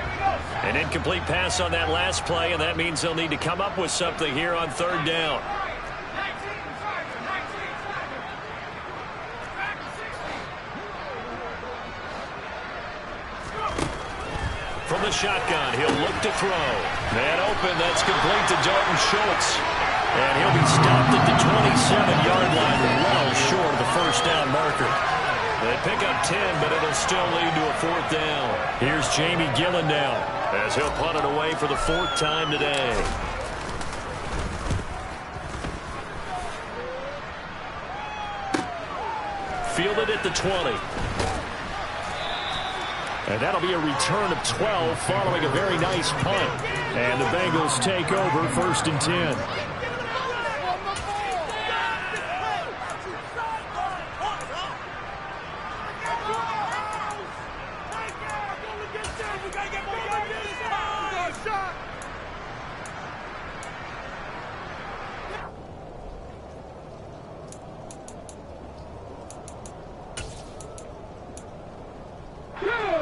An incomplete pass on that last play, and that means they'll need to come up with something here on third down. From the shotgun, he'll look to throw. Man open, that's complete to Dalton Schultz. And he'll be stopped at the 27-yard line, well short of the first down marker. They pick up 10, but it'll still lead to a fourth down. Here's Jamie Gillen now, as he'll punt it away for the fourth time today. Fielded at the 20. And that'll be a return of 12 following a very nice punt. And the Bengals take over first and 10.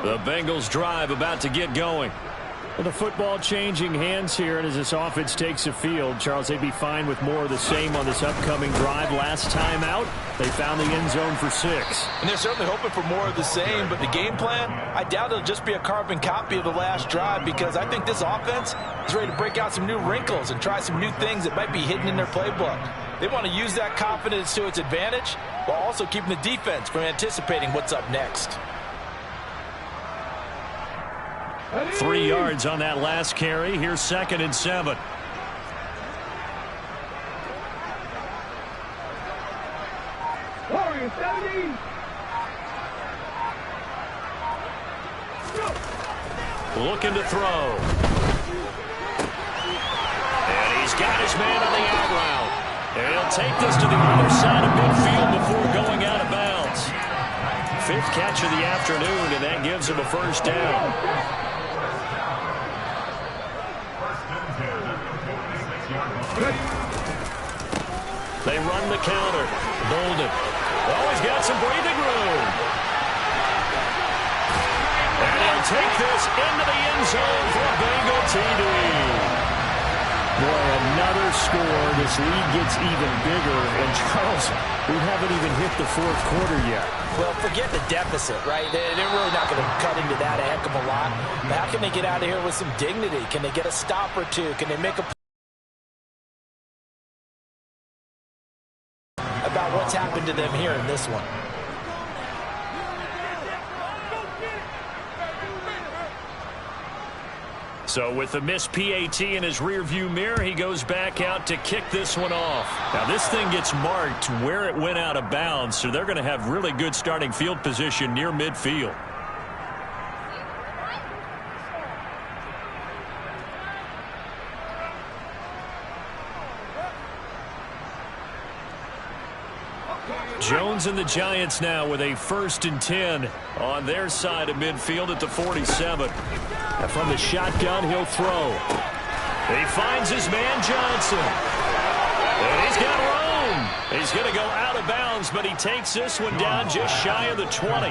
The Bengals drive about to get going. Well, the football changing hands here, and as this offense takes the field, Charles, they'd be fine with more of the same on this upcoming drive. Last time out, they found the end zone for 6.
And they're certainly hoping for more of the same, but the game plan, I doubt it'll just be a carbon copy of the last drive, because I think this offense is ready to break out some new wrinkles and try some new things that might be hidden in their playbook. They want to use that confidence to its advantage while also keeping the defense from anticipating what's up next.
3 yards on that last carry. Here's 2nd and 7.
Warriors 70.
Looking to throw. And he's got his man on the out route. And he'll take this to the other side of midfield before going out of bounds. 5th catch of the afternoon, and that gives him a first down. They run the counter. Bolden. Oh, he's got some breathing room. And he'll take this into the end zone for a Bengal TD. Boy, another score. This lead gets even bigger. And, Charles, we haven't even hit the fourth quarter yet.
Well, forget the deficit, right? They're really not going to cut into that a heck of a lot. But how can they get out of here with some dignity? Can they get a stop or two? Can they make a into them here in this one.
So with the missed PAT in his rearview mirror, he goes back out to kick this one off. Now this thing gets marked where it went out of bounds, so they're going to have really good starting field position near midfield. Jones and the Giants now with a 1st and 10 on their side of midfield at the 47. And from the shotgun, he'll throw. He finds his man Johnson. And he's got room. He's going to go out of bounds, but he takes this one down just shy of the 20.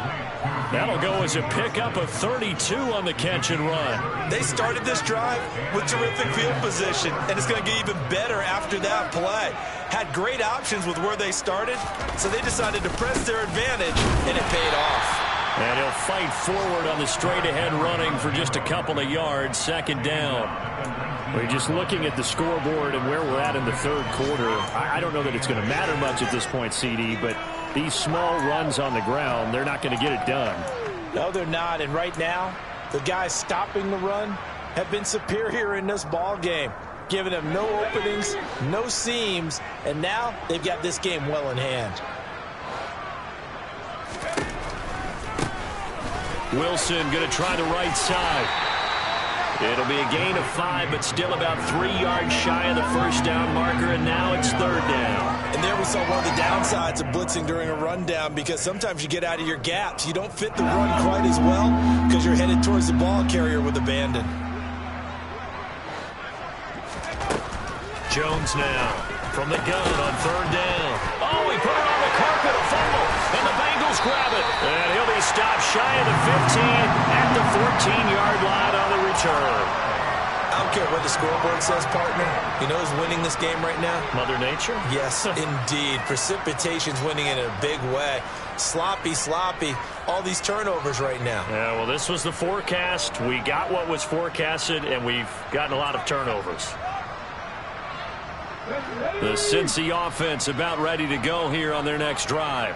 That'll go as a pickup of 32 on the catch and run.
They started this drive with terrific field position, and it's going to get even better after that play. Had great options with where they started, so they decided to press their advantage, and it paid off.
And he'll fight forward on the straight-ahead running for just a couple of yards, 2nd down. We're just looking at the scoreboard and where we're at in the 3rd quarter. I don't know that it's going to matter much at this point, CD, but these small runs on the ground, they're not going to get it done.
No, they're not. And right now, the guys stopping the run have been superior in this ball game, giving them no openings, no seams, and now they've got this game well in hand.
Wilson going to try the right side. It'll be a gain of 5, but still about 3 yards shy of the 1st down marker, and now it's 3rd down.
And there we saw one of the downsides of blitzing during a rundown, because sometimes you get out of your gaps. You don't fit the run quite as well because you're headed towards the ball carrier with abandon.
Jones now from the gun on 3rd down. Oh, he put it on the carpet, a fumble, and the Bengals grab it. And he'll be stopped shy of the 15 at the 14-yard line on the return.
I don't care what the scoreboard says, partner. You know who's winning this game right now?
Mother Nature?
Yes, indeed. Precipitation's winning in a big way. Sloppy, all these turnovers right now.
Yeah, well, this was the forecast. We got what was forecasted, and we've gotten a lot of turnovers. The Cincy offense about ready to go here on their next drive.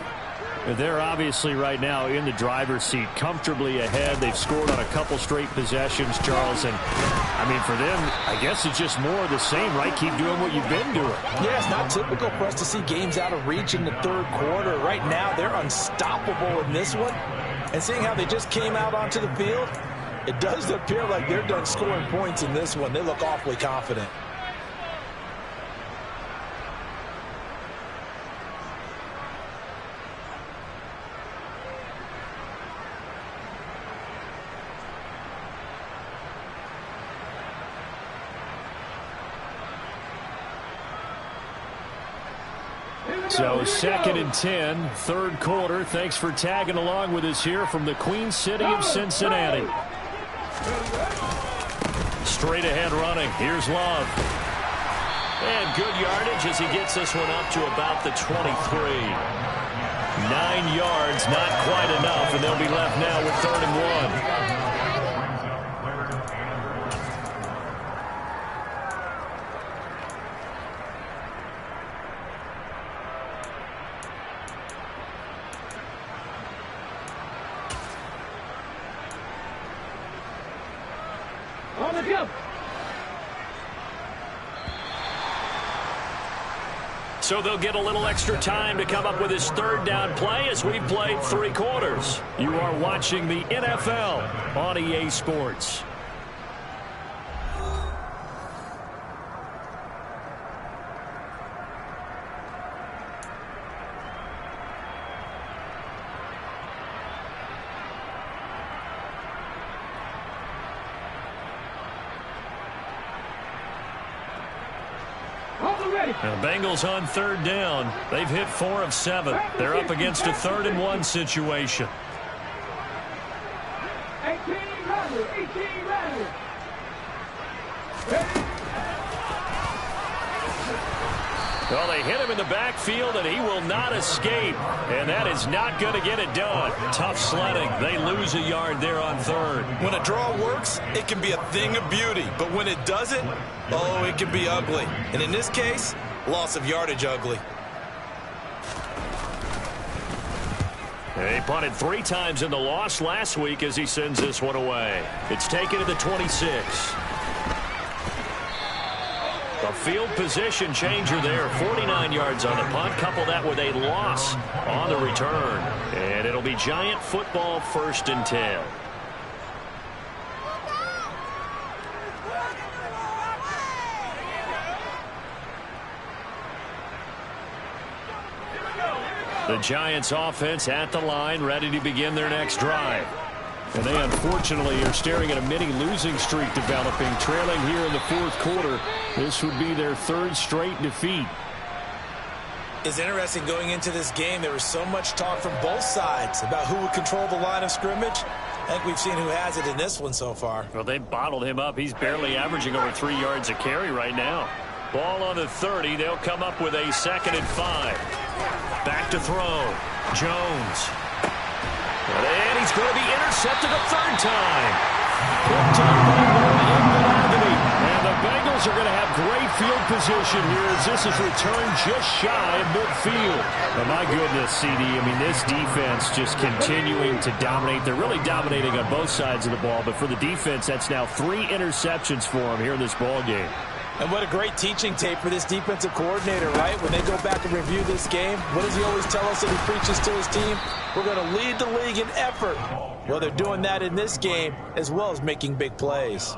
They're obviously right now in the driver's seat, comfortably ahead. They've scored on a couple straight possessions, Charles. And, I mean, for them, I guess it's just more of the same, right? Keep doing what you've been doing.
Yeah, it's not typical for us to see games out of reach in the 3rd quarter. Right now, they're unstoppable in this one. And seeing how they just came out onto the field, it does appear like they're done scoring points in this one. They look awfully confident.
So 2nd and 10, 3rd quarter. Thanks for tagging along with us here from the Queen City of Cincinnati. Straight ahead running. Here's Love. And good yardage as he gets this one up to about the 23. 9 yards, not quite enough, and they'll be left now with 3rd and 1. So they'll get a little extra time to come up with his 3rd down play as we've played 3 quarters. You are watching the NFL on EA Sports. Now, the Bengals on 3rd down. They've hit 4 of 7. They're up against a 3rd and 1 situation.
18 runners.
Well, they hit him in the backfield, and he will not escape. And that is not going to get it done. Tough sledding. They lose a yard there on 3rd.
When a draw works, it can be a thing of beauty. But when it doesn't, oh, it can be ugly. And in this case, loss of yardage ugly.
He punted 3 times in the loss last week as he sends this one away. It's taken to the 26. A field position changer there. 49 yards on the punt. Couple that with a loss on the return. And it'll be Giant football 1st and 10. The Giants offense at the line, ready to begin their next drive. And they unfortunately are staring at a mini losing streak developing, trailing here in the 4th quarter. This would be their 3rd straight defeat.
It's interesting going into this game. There was so much talk from both sides about who would control the line of scrimmage. I think we've seen who has it in this one so far.
Well, they bottled him up. He's barely averaging over 3 yards a carry right now. Ball on the 30. They'll come up with a 2nd and 5. Back to throw. Jones. And he's going to be intercepted a 3rd time. Picked up by Moore. And the Bengals are going to have great field position here as this is returned just shy of midfield. And my goodness, CD, I mean, this defense just continuing to dominate. They're really dominating on both sides of the ball, but for the defense, that's now 3 interceptions for them here in this ball game.
And what a great teaching tape for this defensive coordinator, right? When they go back and review this game, what does he always tell us that he preaches to his team? We're going to lead the league in effort. Well, they're doing that in this game as well as making big plays.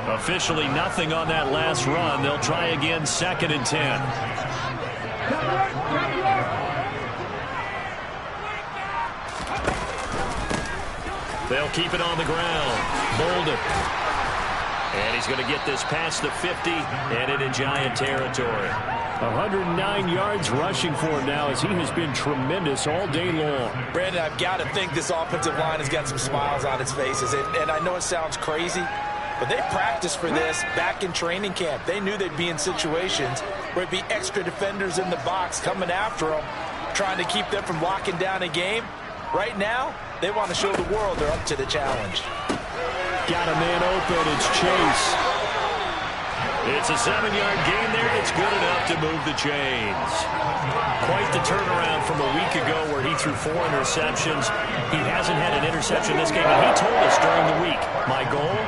Officially nothing on that last run. They'll try again, 2nd and 10. They'll keep it on the ground. Bolden. And he's going to get this past the 50 and into Giant territory. 109 yards rushing for him now as he has been tremendous all day long.
Brandon, I've got to think this offensive line has got some smiles on its faces. And I know it sounds crazy, but they practiced for this back in training camp. They knew they'd be in situations where it'd be extra defenders in the box coming after them, trying to keep them from locking down a game. Right now, they want to show the world they're up to the challenge.
Got a man open. It's Chase. It's a 7-yard gain there. It's good enough to move the chains. Quite the turnaround from a week ago where he threw 4 interceptions. He hasn't had an interception this game, and he told us during the week, my goal,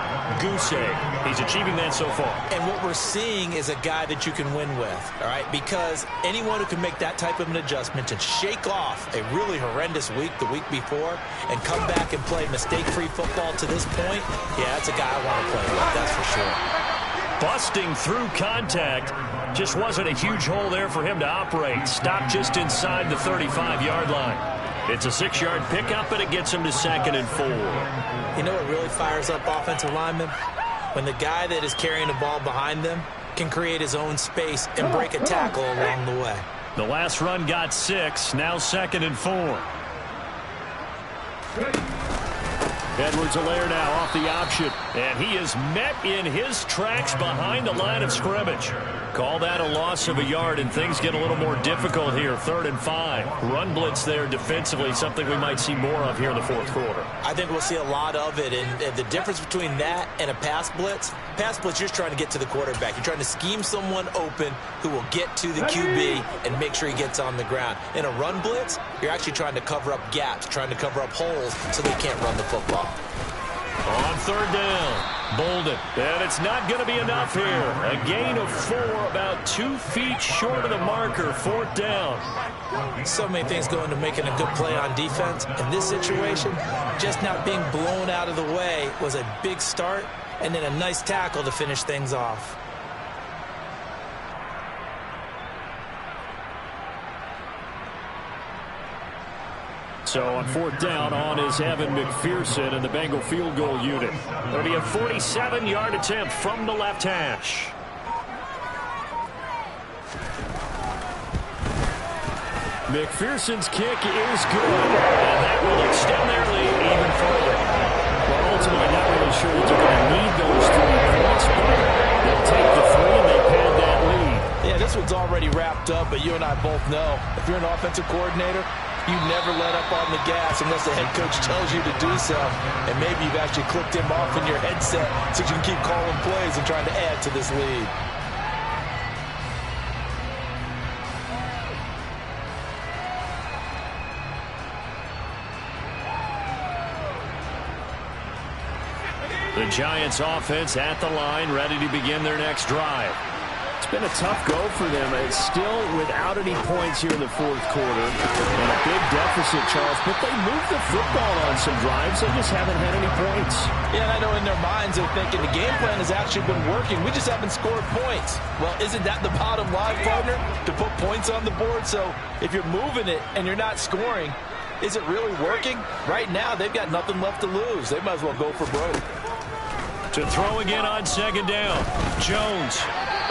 goose egg. He's achieving that so far.
And what we're seeing is a guy that you can win with, all right? Because anyone who can make that type of an adjustment and shake off a really horrendous week the week before and come back and play mistake-free football to this point, yeah, that's a guy I want to play with, that's for sure.
Busting through contact. Just wasn't a huge hole there for him to operate. Stopped just inside the 35-yard line. It's a 6-yard pickup, and it gets him to 2nd and 4.
You know what really fires up offensive linemen? When the guy that is carrying the ball behind them can create his own space and break a tackle along the way.
The last run got 6, now 2nd and 4. Edwards-Helaire now off the option, and he is met in his tracks behind the line of scrimmage. Call that a loss of a yard, and things get a little more difficult here. 3rd and 5. Run blitz there defensively, something we might see more of here in the 4th quarter.
I think we'll see a lot of it, and the difference between that and a pass blitz, you're just trying to get to the quarterback. You're trying to scheme someone open who will get to the QB and make sure he gets on the ground. In a run blitz, you're actually trying to cover up gaps, trying to cover up holes so they can't run the football.
On 3rd down, Bolden. And it's not going to be enough here. A gain of 4, about 2 feet short of the marker. 4th down.
So many things go into making a good play on defense. In this situation, just not being blown out of the way was a big start, and then a nice tackle to finish things off.
So on 4th down, on is Evan McPherson and the Bengal field goal unit. There'll be a 47-yard attempt from the left hash. McPherson's kick is good, and that will extend their lead even further. Well, ultimately, not really sure that they're going to need those 3 points, but they'll take the 3 and they pad that lead.
Yeah, this one's already wrapped up, but you and I both know if you're an offensive coordinator, you never let up on the gas unless the head coach tells you to do so. And maybe you've actually clicked him off in your headset so you can keep calling plays and trying to add to this lead.
The Giants offense at the line, ready to begin their next drive. It's been a tough go for them. It's still without any points here in the fourth quarter. And a big deficit, Charles. But they moved the football on some drives. They just haven't had any points.
Yeah, and I know in their minds they're thinking the game plan has actually been working. We just haven't scored points. Well, isn't that the bottom line, partner? To put points on the board? So if you're moving it and you're not scoring, is it really working? Right now, they've got nothing left to lose. They might as well go for broke.
To throw again on second down. Jones.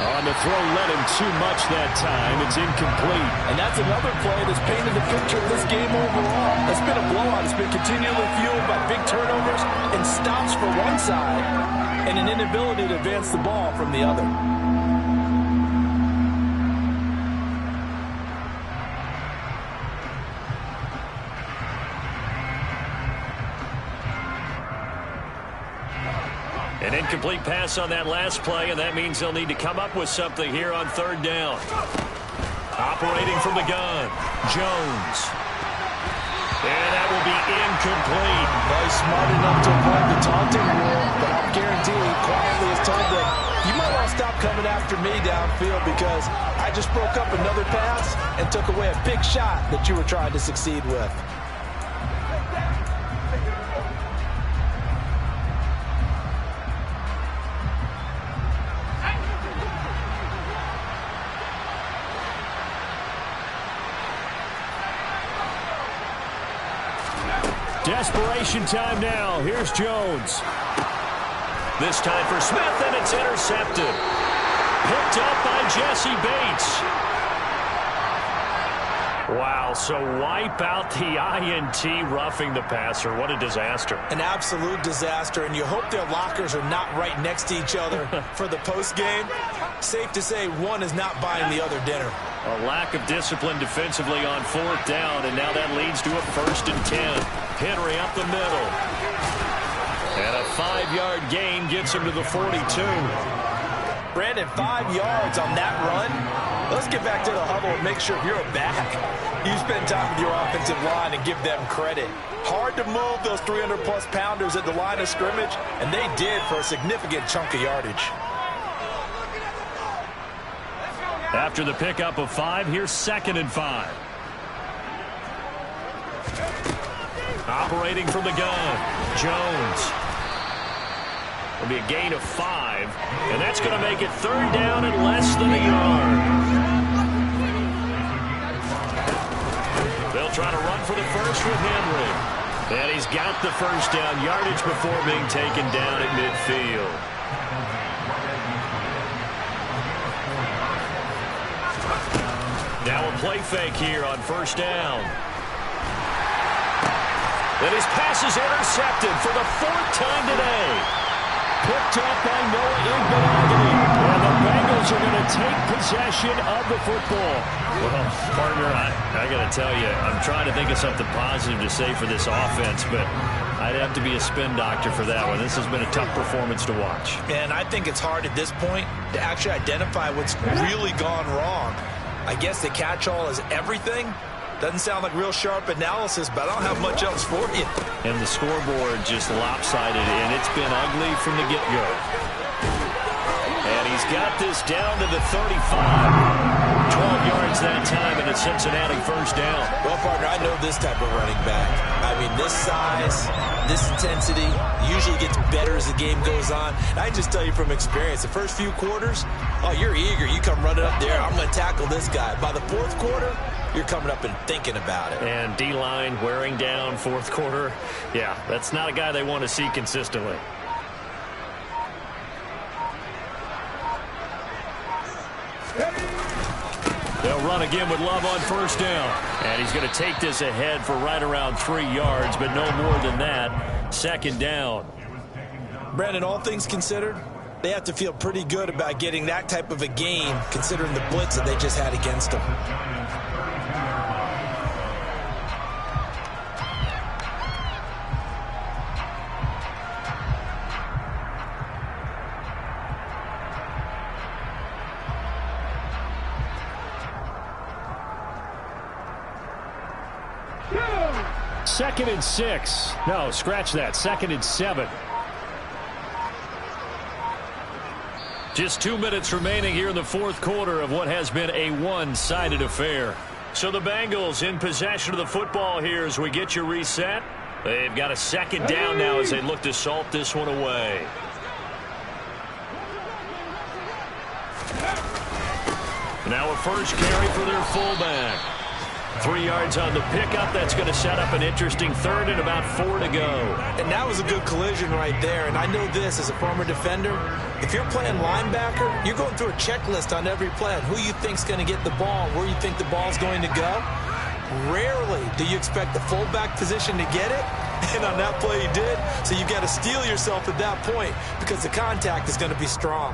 On the throw, led him too much that time. It's incomplete.
And that's another play that's painted the picture of this game overall. It's been a blowout. It's been continually fueled by big turnovers and stops for one side and an inability to advance the ball from the other.
An incomplete pass on that last play, and that means they'll need to come up with something here on third down. Operating from the gun, Jones. And that will be incomplete.
Well, he's smart enough to avoid the taunting rule, but I'll guarantee he quietly has told them, you might want to stop coming after me downfield because I just broke up another pass and took away a big shot that you were trying to succeed with.
Desperation time now. Here's Jones. This time for Smith, and it's intercepted. Picked up by Jesse Bates. Wow, so wipe out the INT, roughing the passer. What a disaster.
An absolute disaster, and you hope their lockers are not right next to each other for the postgame. Safe to say one is not buying the other dinner.
A lack of discipline defensively on fourth down, and now that leads to a 1st and 10. Henry up the middle. And a 5-yard gain gets him to the 42.
Brandon, 5 yards on that run. Let's get back to the huddle and make sure if you're a back, you spend time with your offensive line and give them credit. Hard to move those 300-plus pounders at the line of scrimmage, and they did for a significant chunk of yardage.
After the pickup of 5, here's 2nd and 5. Operating from the gun, Jones. It'll be a gain of 5, and that's going to make it 3rd down and less than a yard. They'll try to run for the first with Henry. And he's got the 1st down yardage before being taken down at midfield. Now a play fake here on 1st down. And his pass is intercepted for the 4th time today. Picked up by Noah Igbenogany. And the Bengals are going to take possession of the football. Well, partner, I got to tell you, I'm trying to think of something positive to say for this offense, but I'd have to be a spin doctor for that one. This has been a tough performance to watch.
And I think it's hard at this point to actually identify what's really gone wrong. I guess the catch-all is everything. Doesn't sound like real sharp analysis, but I don't have much else for you.
And the scoreboard just lopsided, and it's been ugly from the get-go. And he's got this down to the 35. 12 yards that time, and a Cincinnati 1st down.
Well, partner, I know this type of running back. I mean, this size, this intensity usually gets better as the game goes on. And I just tell you from experience, the first few quarters, oh, you're eager. You come running up there. I'm going to tackle this guy. By the 4th quarter, you're coming up and thinking about it.
And D-line wearing down 4th quarter. Yeah, that's not a guy they want to see consistently. They'll run again with Love on 1st down. And he's going to take this ahead for right around 3 yards, but no more than that. 2nd down.
Brandon, all things considered, they have to feel pretty good about getting that type of a game, considering the blitz that they just had against them.
Second and 6. No, scratch that. 2nd and 7. Just 2 minutes remaining here in the fourth quarter of what has been a one-sided affair. So the Bengals in possession of the football here as we get you reset. They've got a second down now as they look to salt this one away. Now a first carry for their fullback. 3 yards on the pickup. That's going to set up an interesting third and about 4 to go.
And that was a good collision right there. And I know this as a former defender. If you're playing linebacker, you're going through a checklist on every play on who you think's going to get the ball, where you think the ball's going to go. Rarely do you expect the fullback position to get it. And on that play he did. So you've got to steel yourself at that point because the contact is going to be strong.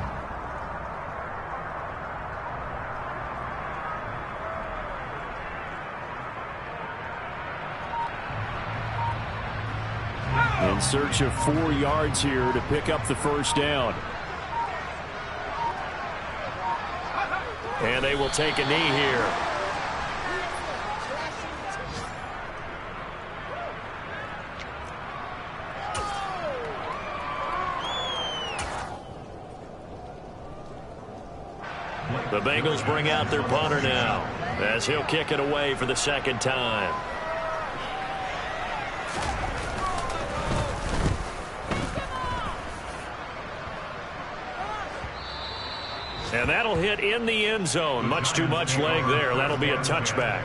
In search of 4 yards here to pick up the first down. And they will take a knee here. The Bengals bring out their punter now as he'll kick it away for the second time. And that'll hit in the end zone. Much too much leg there. That'll be a touchback.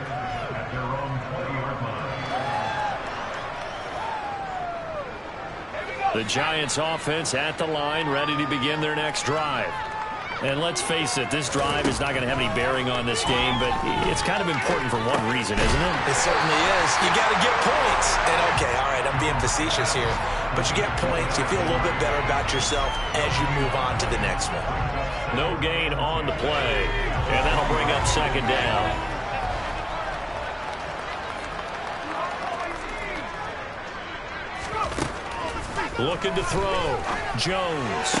The Giants offense at the line, ready to begin their next drive. And let's face it, this drive is not going to have any bearing on this game, but it's kind of important for one reason, isn't it?
It certainly is. You got to get points. And okay, all right, I'm being facetious here. But you get points, you feel a little bit better about yourself as you move on to the next one.
No gain on the play. And that'll bring up second down. Looking to throw. Jones.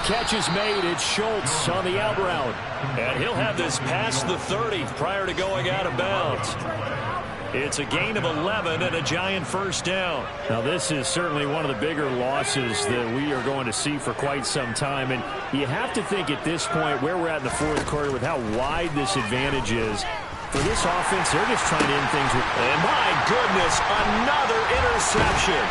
Catch is made. It's Schultz on the out route. And he'll have this past the 30 prior to going out of bounds. It's a gain of 11 and a Giant first down. Now, this is certainly one of the bigger losses that we are going to see for quite some time. And you have to think at this point where we're at in the fourth quarter with how wide this advantage is. For this offense, they're just trying to end things with... And my goodness, another interception.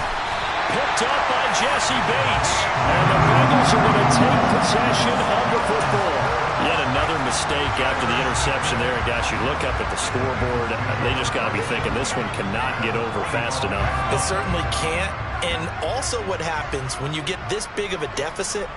Picked up by Jesse Bates. And the Bengals are going to take possession of the football. Yet another mistake after the interception there. And gosh, you look up at the scoreboard, they just got to be thinking this one cannot get over fast enough.
It certainly can't. And also what happens when you get this big of a deficit,